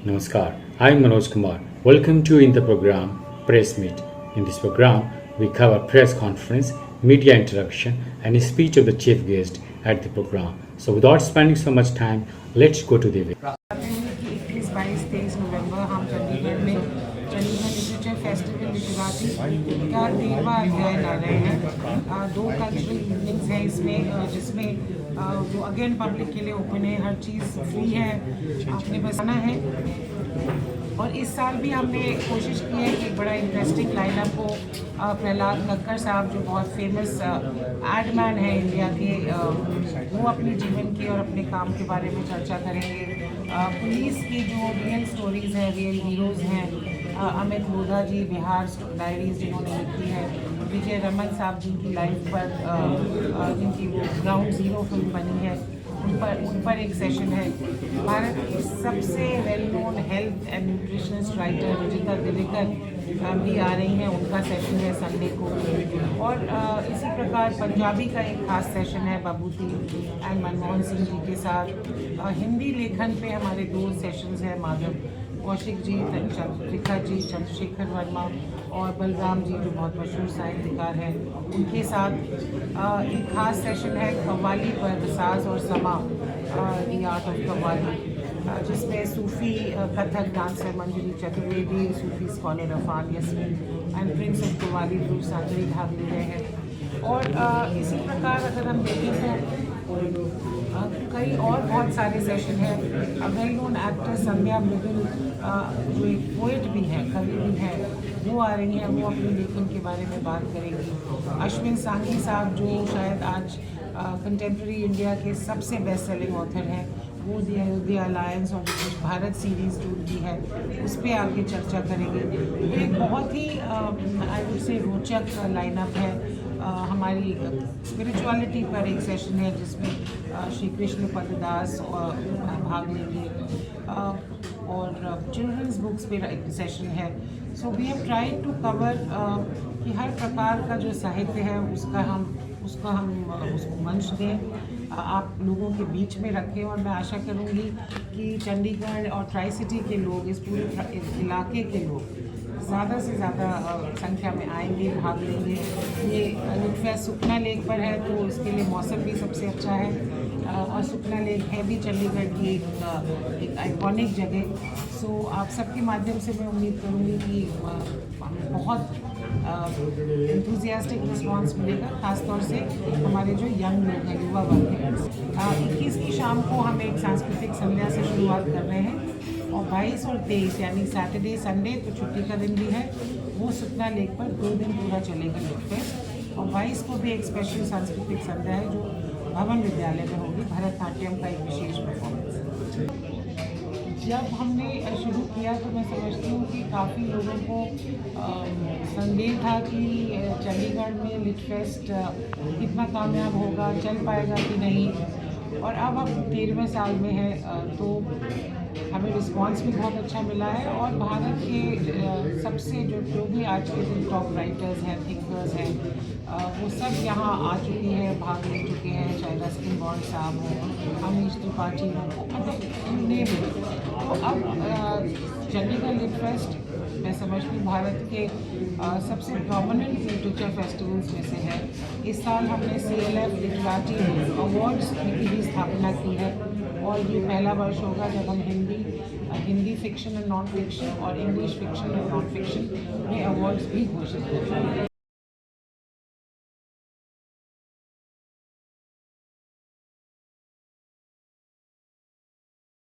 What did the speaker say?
Namaskar, I am Manoj Kumar. Welcome to in the program Press Meet. In this program, we cover press conference, media interaction, and a speech of the chief guest at the program. So, without spending so much time, let's go to the video. 21-22-23 नवंबर हम चंडीगढ़ में Chandigarh literature festival literary का 13वां अध्याय ला रहे हैं। 2 cultural evenings हैं इसमें, जिसमें जो अगेन पब्लिक के लिए ओपन है, हर चीज़ फ्री है, आपने बस आना है। और इस साल भी हमने कोशिश की है कि एक बड़ा इंटरेस्टिंग लाइनअप हो। प्रहलाद कक्कर साहब जो बहुत फेमस एडमैन है इंडिया के, वो अपने जीवन के और अपने काम के बारे में चर्चा करेंगे। पुलिस की जो रियल स्टोरीज़ हैं, रियल हीरोज़ हैं, अमित लोधा जी बिहार डायरीज जिन्होंने लिखी है, विजय रमन साहब जिनकी लाइफ पर जिनकी वो ग्राउंड ज़ीरो फिल्म बनी है, उन पर एक सेशन है। भारत की सबसे well known health and nutritionist writer Ruchita Diwekar भी आ रही हैं, उनका सेशन है संडे को। और इसी प्रकार पंजाबी का एक खास सेशन है बबूती एंड मनमोहन सिंह जी के साथ। हिंदी लेखन पे हमारे 2 सेशंस हैं, माधव कौशिक जी, चंद्रिका जी, चंद्रशेखर वर्मा और बलराम जी जो बहुत मशहूर साहित्यकार हैं, उनके साथ एक खास सेशन है कव्वाली पर, साज और समा, द आर्ट ऑफ कव्वाली, जिसमें सूफ़ी कथक डांसर मंजरी चतुर्वेदी, सूफ़ी scholar Afaan Yasmeen and prince of qawwali Dhruv Sanjari भाग ले रहे हैं। और इसी प्रकार अगर हम देखें तो कई और बहुत सारे सेशन हैं। वेल नोन एक्टर संध्या मृदुल जो एक पोइट भी है, कवि भी है, वो आ रही हैं, वो अपने लेखन के बारे में बात करेंगी। अश्विन सांघी साहब जो शायद आज कंटेम्प्रेरी इंडिया के सबसे बेस्ट सेलिंग ऑथर हैं, वो दी अयोध्या अलायंस और ब्रिटिश भारत सीरीज़ जो उनकी है उस पर आगे चर्चा करेंगे। तो एक बहुत ही आई वुड से रोचक लाइनअप है। हमारी स्पिरिचुअलिटी पर एक सेशन है जिसमें श्री कृष्ण पददास भाग लेंगे, और चिल्ड्रंस बुक्स पे एक सेशन है। So we have tried to cover कि हर प्रकार का जो साहित्य है उसको मंच दें, आप लोगों के बीच में रखें। और मैं आशा करूँगी कि चंडीगढ़ और ट्राई सिटी के लोग, इस पूरे इलाके के लोग ज़्यादा से ज़्यादा संख्या में आएंगे, भाग लेंगे। ये लिटफेस्ट सुखना लेक पर है, तो इसके लिए मौसम भी सबसे अच्छा है, और सुखना लेक है भी चंडीगढ़ की एक आइकॉनिक जगह। सो आप सबके माध्यम से मैं उम्मीद करूँगी कि बहुत एंथुजियास्टिक रिस्पांस मिलेगा, ख़ासतौर से हमारे जो यंग लोग हैं, युवा वर्ग हैं। 21 की शाम को हम एक सांस्कृतिक संध्या से शुरुआत कर रहे हैं, और 22 और 23 यानी सैटरडे संडे तो छुट्टी का दिन भी है, वो सुखना लेक पर 2 दिन पूरा चलेगा लिटफेस्ट। और 22 को भी एक स्पेशल सांस्कृतिक संध्या है जो भवन विद्यालय में होगी, भरतनाट्यम का एक विशेष परफॉर्मेंस। जब हमने शुरू किया तो मैं समझती हूँ कि काफ़ी लोगों को संदेह था कि चंडीगढ़ में लिटफेस्ट कितना कामयाब होगा, चल पाएगा कि नहीं। और अब हम 13वें साल में है, तो हमें रिस्पांस भी बहुत अच्छा मिला है। और भारत के सबसे जो भी आज के दिन टॉप राइटर्स हैं, थिंकर्स हैं, वो सब यहाँ आ चुकी हैं, भाग ले चुके हैं, चाहे रस्किन बॉन्ड साहब हों, अमीश त्रिपाठी हों, तो अब चंडीगढ़ लिटफेस्ट मैं समझती हूँ भारत के सबसे प्रोमिनेंट लिटरेचर फेस्टिवल्स में से है। इस साल हमने CLF लिटरेरी अवार्ड्स की भी स्थापना की है, और ये पहला वर्ष होगा जब हम Hindi fiction and non fiction और इंग्लिश फिक्शन और नॉन फिक्शन में अवार्ड्स भी घोषित करेंगे।